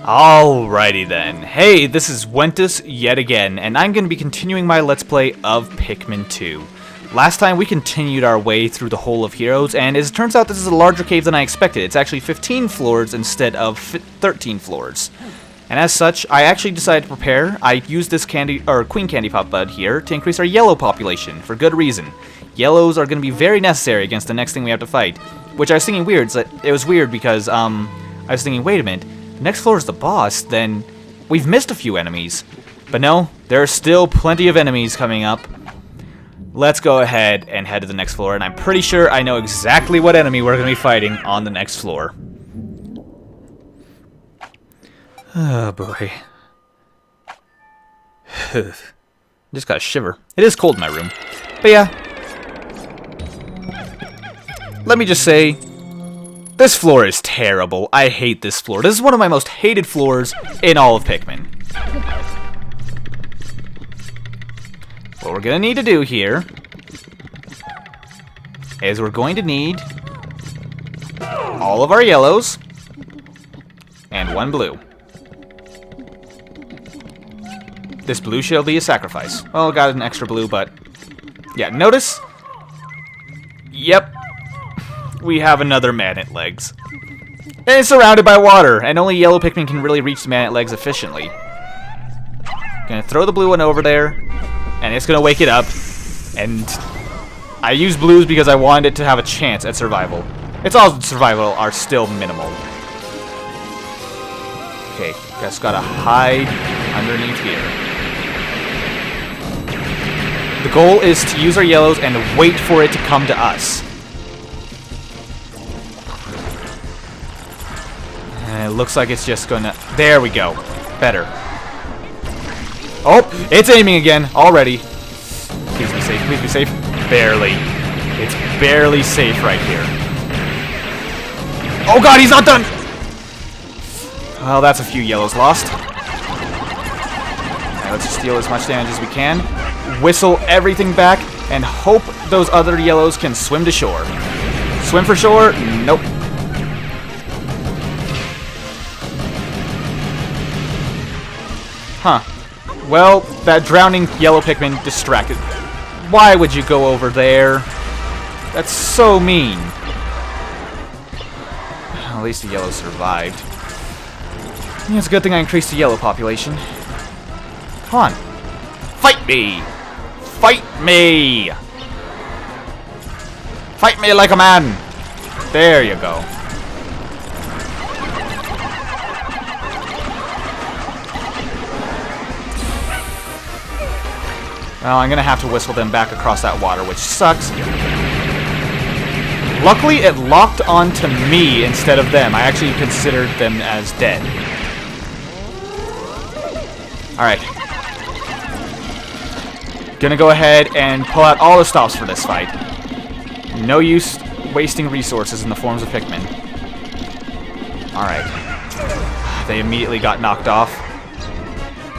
Alrighty then. Hey, this is Wentus yet again, and I'm going to be continuing my Let's Play of Pikmin 2. Last time we continued our way through the Hole of Heroes, and as it turns out this is a larger cave than I expected. It's actually 15 floors instead of 13 floors. And as such, I actually decided to prepare. I used this Queen Candy Pop Bud here to increase our yellow population, for good reason. Yellows are going to be very necessary against the next thing we have to fight. Which I was thinking weird, it was weird because, I was thinking, wait a minute. Next floor is the boss, then we've missed a few enemies. But no, there are still plenty of enemies coming up. Let's go ahead and head to the next floor, and I'm pretty sure I know exactly what enemy we're going to be fighting on the next floor. Oh boy. Just got a shiver. It is cold in my room. But yeah. Let me just say, this floor is terrible. I hate this floor. This is one of my most hated floors in all of Pikmin. What we're gonna need to do here is we're going to need all of our yellows and one blue. This blue shall be a sacrifice. Well, got an extra blue, but yeah, notice? Yep. We have another magnet legs. And it's surrounded by water, and only yellow Pikmin can really reach the magnet legs efficiently. Gonna throw the blue one over there, and it's gonna wake it up. And I use blues because I wanted it to have a chance at survival. Its odds of survival are still minimal. Okay, just gotta hide underneath here. The goal is to use our yellows and wait for it to come to us. And it looks like it's just gonna... There we go. Better. Oh, it's aiming again already. Please be safe, please be safe. Barely. It's barely safe right here. Oh god, he's not done! Well, that's a few yellows lost. Alright, let's just deal as much damage as we can. Whistle everything back and hope those other yellows can swim to shore. Swim for shore? Nope. Huh. Well, that drowning yellow Pikmin distracted. Why would you go over there? That's so mean. At least the yellow survived. Yeah, it's a good thing I increased the yellow population. Come on. Fight me! Fight me! Fight me like a man! There you go. Well, I'm gonna have to whistle them back across that water, which sucks. Luckily, it locked onto me instead of them. I actually considered them as dead. Alright. Gonna go ahead and pull out all the stops for this fight. No use wasting resources in the forms of Pikmin. Alright. They immediately got knocked off.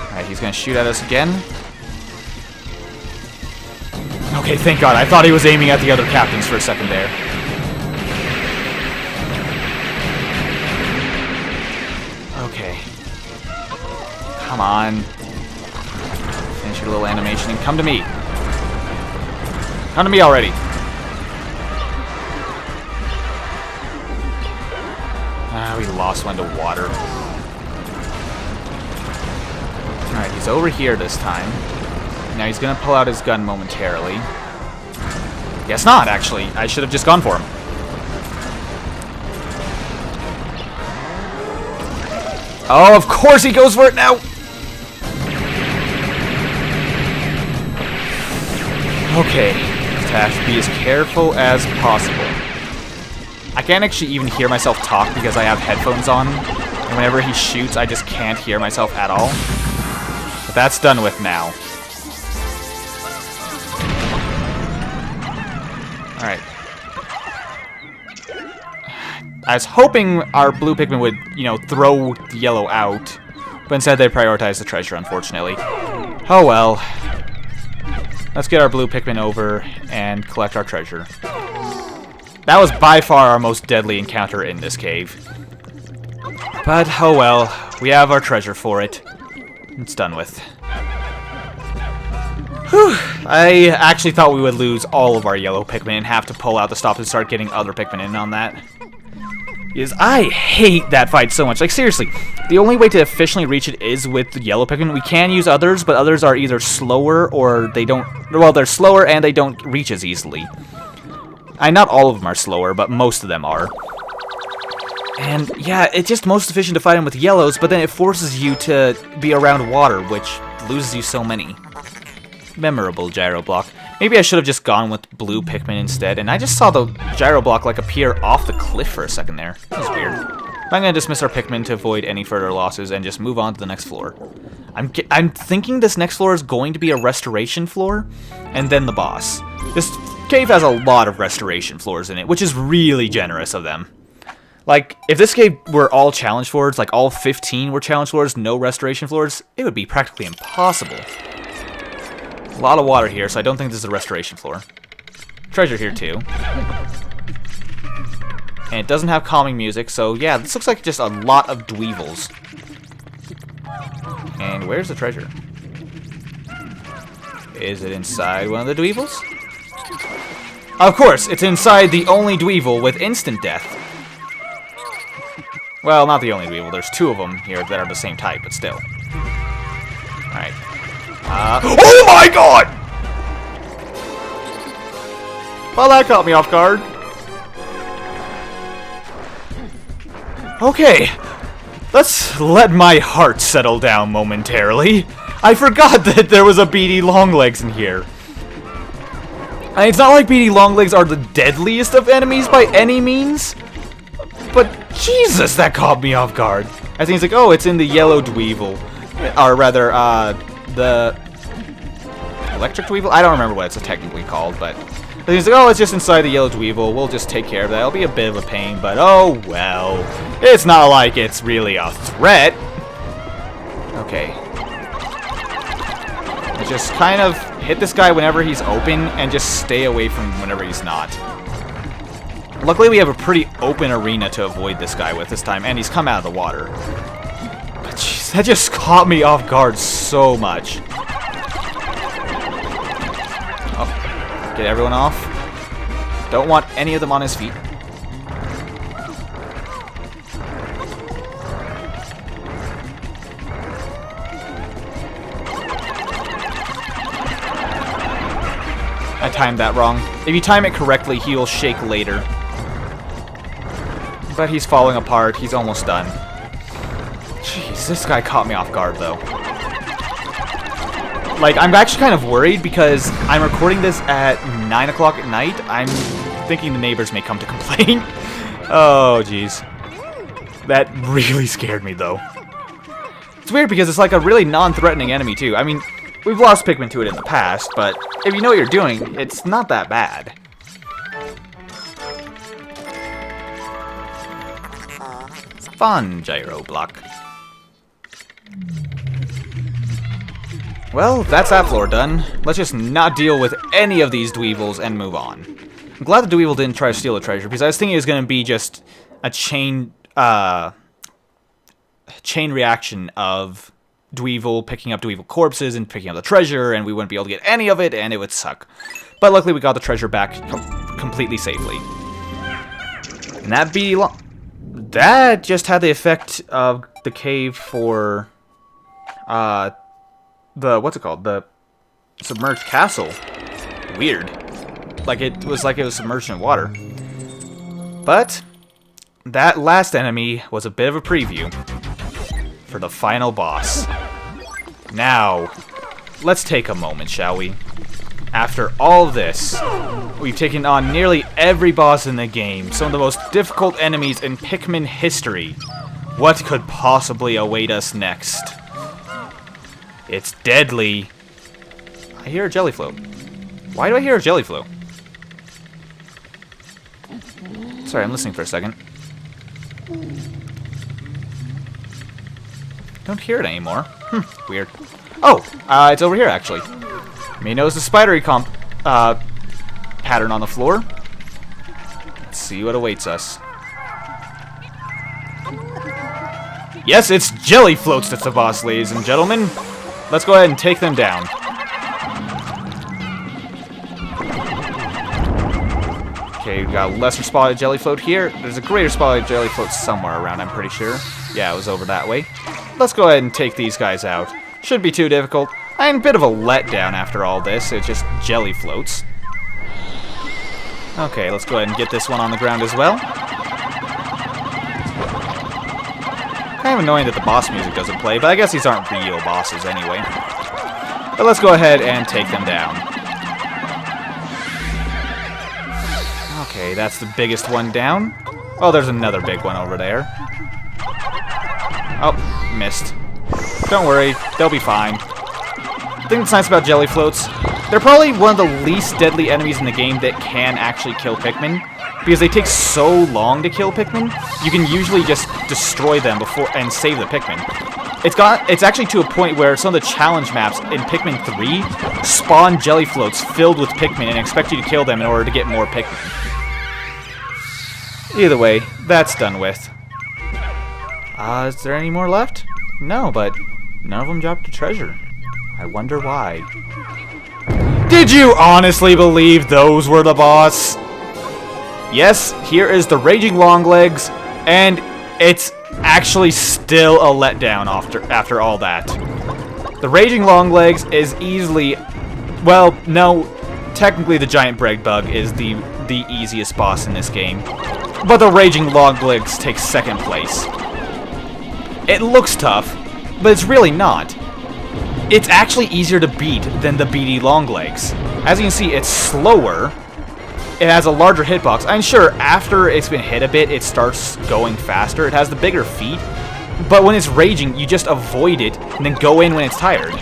Alright, he's gonna shoot at us again. Okay, thank God. I thought he was aiming at the other captains for a second there. Okay. Come on. Finish your little animation and come to me. Come to me already. Ah, we lost one to water. Alright, he's over here this time. Now he's gonna pull out his gun momentarily. Guess not, actually. I should have just gone for him. Oh, of course he goes for it now! Okay. Just have to be as careful as possible. I can't actually even hear myself talk because I have headphones on. And whenever he shoots, I just can't hear myself at all. But that's done with now. Alright. I was hoping our blue Pikmin would, you know, throw the yellow out. But instead they prioritized the treasure, unfortunately. Oh well. Let's get our blue Pikmin over and collect our treasure. That was by far our most deadly encounter in this cave. But, oh well, we have our treasure for it. It's done with. Whew. I actually thought we would lose all of our yellow Pikmin and have to pull out the stop and start getting other Pikmin in on that. Because I hate that fight so much. Like, seriously, the only way to efficiently reach it is with the yellow Pikmin. We can use others, but others are either slower or they don't... Well, they're slower and they don't reach as easily. Not all of them are slower, but most of them are. And, yeah, it's just most efficient to fight them with yellows, but then it forces you to be around water, which loses you so many. Memorable gyro block. Maybe I should have just gone with blue Pikmin instead, and I just saw the gyro block like appear off the cliff for a second there. That was weird. But I'm going to dismiss our Pikmin to avoid any further losses and just move on to the next floor. I'm thinking this next floor is going to be a restoration floor, and then the boss. This cave has a lot of restoration floors in it, which is really generous of them. Like, if this cave were all challenge floors, like all 15 were challenge floors, no restoration floors, it would be practically impossible. A lot of water here, so I don't think this is a restoration floor. Treasure here, too. And it doesn't have calming music, so yeah, this looks like just a lot of Dweevils. And where's the treasure? Is it inside one of the Dweevils? Of course, it's inside the only Dweevil with instant death. Well, not the only Dweevil. There's two of them here that are the same type, but still. Alright. Oh my god! Well, that caught me off guard. Okay. Let's let my heart settle down momentarily. I forgot that there was a beady longlegs in here. And it's not like beady longlegs are the deadliest of enemies by any means. But Jesus, that caught me off guard. I think it's like, oh, it's in the yellow Dweevil. Or rather, the electric Dweevil? I don't remember what it's technically called, but he's like, oh, it's just inside the yellow Dweevil. We'll just take care of that. It'll be a bit of a pain, but oh well. It's not like it's really a threat. Okay. Just kind of hit this guy whenever he's open and just stay away from him whenever he's not. Luckily, we have a pretty open arena to avoid this guy with this time, and he's come out of the water. But jeez, that just caught me off guard so much. Oh, get everyone off. Don't want any of them on his feet. I timed that wrong. If you time it correctly, he'll shake later. But he's falling apart. He's almost done. Jeez, this guy caught me off guard, though. Like, I'm actually kind of worried because I'm recording this at 9 o'clock at night. I'm thinking the neighbors may come to complain. Oh, jeez. That really scared me, though. It's weird because it's like a really non-threatening enemy, too. I mean, we've lost Pikmin to it in the past, but if you know what you're doing, it's not that bad. Fun gyro block. Well, that's that floor done. Let's just not deal with any of these Dweevils and move on. I'm glad the Dweevil didn't try to steal the treasure, because I was thinking it was going to be just a chain reaction of Dweevil picking up Dweevil corpses and picking up the treasure, and we wouldn't be able to get any of it, and it would suck. But luckily we got the treasure back completely safely. And that just had the effect of the cave for what's it called? The submerged castle. Weird. Like it was submerged in water. But that last enemy was a bit of a preview for the final boss. Now, let's take a moment, shall we? After all this, we've taken on nearly every boss in the game, some of the most difficult enemies in Pikmin history. What could possibly await us next? It's deadly. I hear a jelly float. Why do I hear a jelly float? Sorry, I'm listening for a second. Don't hear it anymore. Weird. Oh, it's over here, actually. May notice the spidery pattern on the floor. Let's see what awaits us. Yes, it's jelly floats that's the boss, ladies and gentlemen. Let's go ahead and take them down. Okay, we got a lesser spotted jelly float here. There's a greater spotted jelly float somewhere around, I'm pretty sure. Yeah, it was over that way. Let's go ahead and take these guys out. Shouldn't be too difficult. I'm a bit of a letdown after all this. It's just jelly floats. Okay, let's go ahead and get this one on the ground as well. Kind of annoying that the boss music doesn't play, but I guess these aren't real bosses anyway. But let's go ahead and take them down. Okay, that's the biggest one down. Oh, there's another big one over there. Oh, missed. Don't worry, they'll be fine. The thing that's nice about jelly floats, they're probably one of the least deadly enemies in the game that can actually kill Pikmin. Because they take so long to kill Pikmin, you can usually just destroy them before and save the Pikmin. It's actually to a point where some of the challenge maps in Pikmin 3 spawn jelly floats filled with Pikmin and expect you to kill them in order to get more Pikmin. Either way, that's done with. Is there any more left? No, but none of them dropped a treasure. I wonder why. Did you honestly believe those were the boss? Yes, here is the Raging Longlegs, and it's actually still a letdown after all that. The Raging Longlegs is easily... Well, no, technically the Giant Bread Bug is the easiest boss in this game. But the Raging Longlegs takes second place. It looks tough, but it's really not. It's actually easier to beat than the beady Longlegs. As you can see, it's slower. It has a larger hitbox. I'm sure after it's been hit a bit, it starts going faster. It has the bigger feet, but when it's raging, you just avoid it and then go in when it's tired.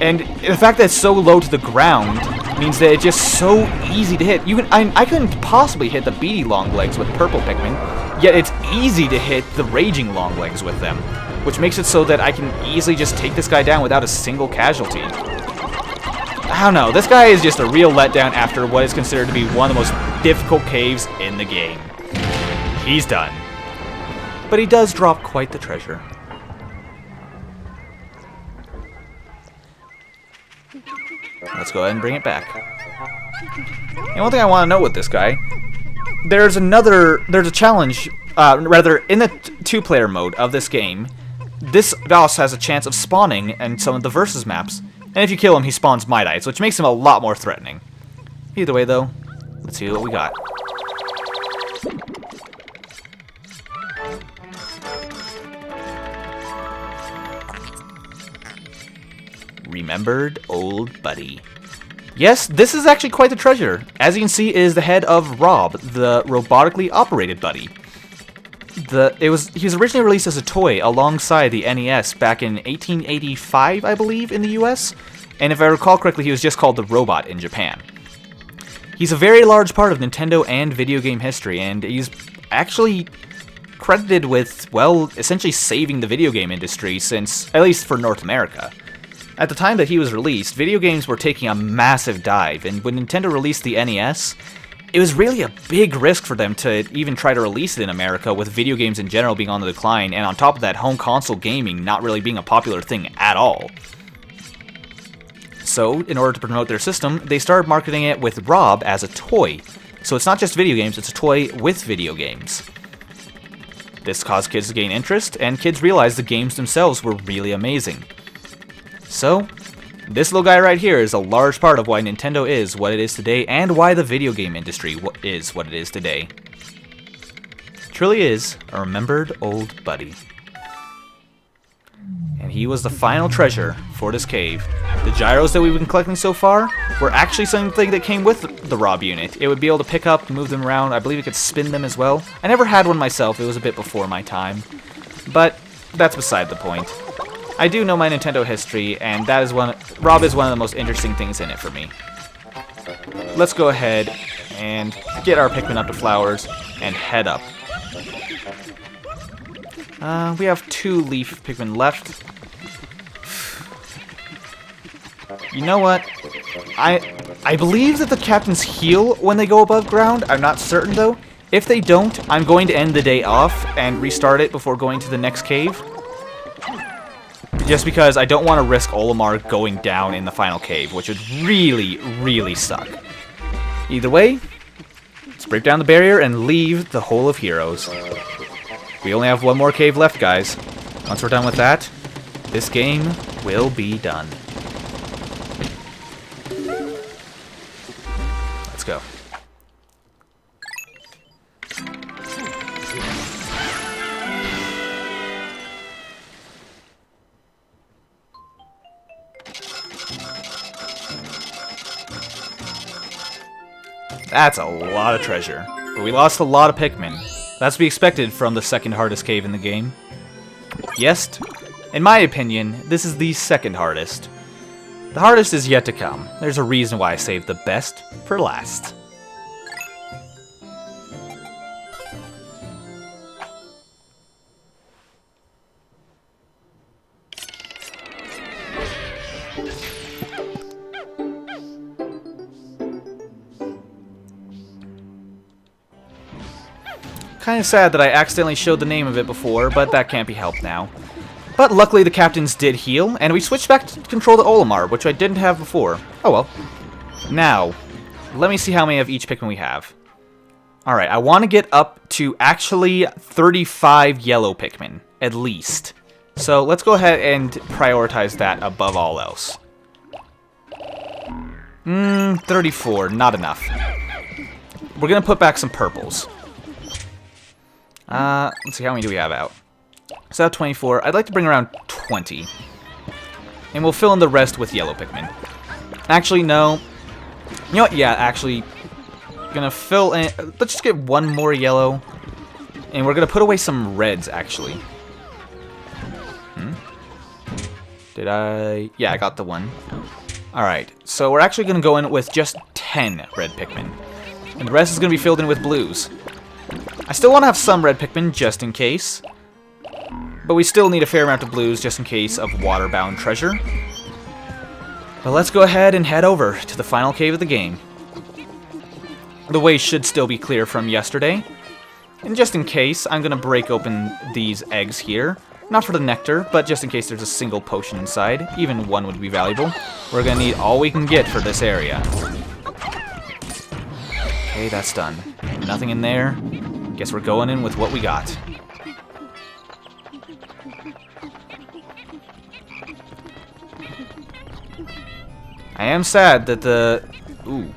And the fact that it's so low to the ground means that it's just so easy to hit. I couldn't possibly hit the beady Longlegs with purple Pikmin, yet it's easy to hit the Raging Longlegs with them, which makes it so that I can easily just take this guy down without a single casualty. I don't know, this guy is just a real letdown after what is considered to be one of the most difficult caves in the game. He's done. But he does drop quite the treasure. Let's go ahead and bring it back. And one thing I want to know with this guy, there's a challenge, rather, in the two-player mode of this game, this boss has a chance of spawning in some of the versus maps. And if you kill him, he spawns Midites, which makes him a lot more threatening. Either way, though, let's see what we got. Remembered old buddy. Yes, this is actually quite the treasure. As you can see, it is the head of Rob, the robotically operated buddy. He was originally released as a toy alongside the NES back in 1885, I believe, in the US. And if I recall correctly, he was just called the Robot in Japan. He's a very large part of Nintendo and video game history, and he's actually credited with, well, essentially saving the video game industry since, at least for North America. At the time that he was released, video games were taking a massive dive, and when Nintendo released the NES, it was really a big risk for them to even try to release it in America, with video games in general being on the decline, and on top of that, home console gaming not really being a popular thing at all. So, in order to promote their system, they started marketing it with Rob as a toy. So it's not just video games, it's a toy with video games. This caused kids to gain interest, and kids realized the games themselves were really amazing. So, this little guy right here is a large part of why Nintendo is what it is today, and why the video game industry is what it is today. It truly is a remembered old buddy. And he was the final treasure for this cave. The gyros that we've been collecting so far were actually something that came with the Rob unit. It would be able to pick up, move them around. I believe it could spin them as well. I never had one myself. It was a bit before my time. But that's beside the point. I do know my Nintendo history, and Rob is one of the most interesting things in it for me. Let's go ahead and get our Pikmin up to flowers and head up. We have 2 leaf Pikmin left. You know what? I believe that the captains heal when they go above ground. I'm not certain, though. If they don't, I'm going to end the day off and restart it before going to the next cave. Just because I don't want to risk Olimar going down in the final cave, which would really, really suck. Either way, let's break down the barrier and leave the Hole of Heroes. We only have one more cave left, guys. Once we're done with that, this game will be done. Let's go. That's a lot of treasure. But we lost a lot of Pikmin. That's to be expected from the second hardest cave in the game. Yes, in my opinion, this is the second hardest. The hardest is yet to come. There's a reason why I saved the best for last. Kind of sad that I accidentally showed the name of it before, but that can't be helped now. But luckily the captains did heal, and we switched back to control the Olimar, which I didn't have before. Oh well. Now, let me see how many of each Pikmin we have. Alright, I want to get up to actually 35 yellow Pikmin, at least. So let's go ahead and prioritize that above all else. 34, not enough. We're going to put back some purples. Let's see, how many do we have out? So I have 24. I'd like to bring around 20. And we'll fill in the rest with yellow Pikmin. Actually, no. You know what? Yeah, actually, gonna fill in... Let's just get one more yellow. And we're gonna put away some reds, actually. Did I... Yeah, I got the one. Alright, so we're actually gonna go in with just 10 red Pikmin. And the rest is gonna be filled in with blues. I still want to have some red Pikmin, just in case. But we still need a fair amount of blues, just in case of water-bound treasure. But let's go ahead and head over to the final cave of the game. The way should still be clear from yesterday. And just in case, I'm going to break open these eggs here. Not for the nectar, but just in case there's a single potion inside. Even one would be valuable. We're going to need all we can get for this area. Okay, that's done. Nothing in there. Guess we're going in with what we got. I am sad that the... Ooh.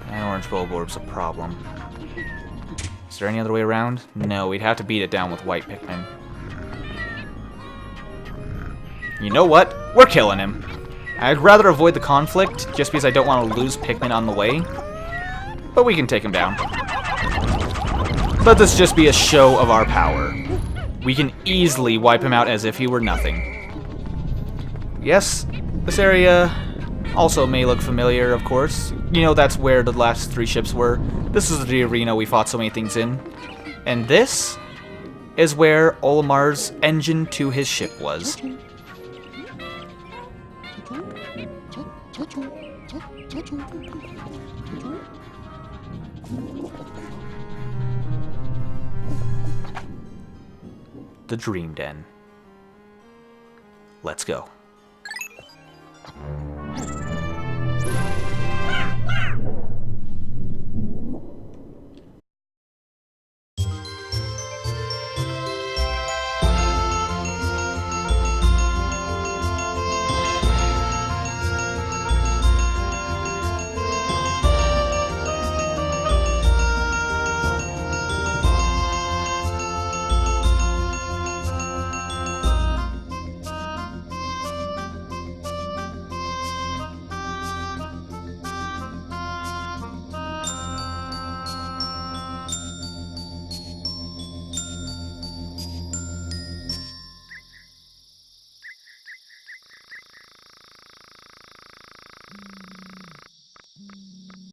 That orange bulb orb's a problem. Is there any other way around? No, we'd have to beat it down with white Pikmin. You know what? We're killing him. I'd rather avoid the conflict, just because I don't want to lose Pikmin on the way. But we can take him down. Let this just be a show of our power. We can easily wipe him out as if he were nothing. Yes, this area also may look familiar, of course. You know, that's where the last 3 ships were. This is the arena we fought so many things in. And this is where Olimar's engine to his ship was. The Dream Den. Let's go.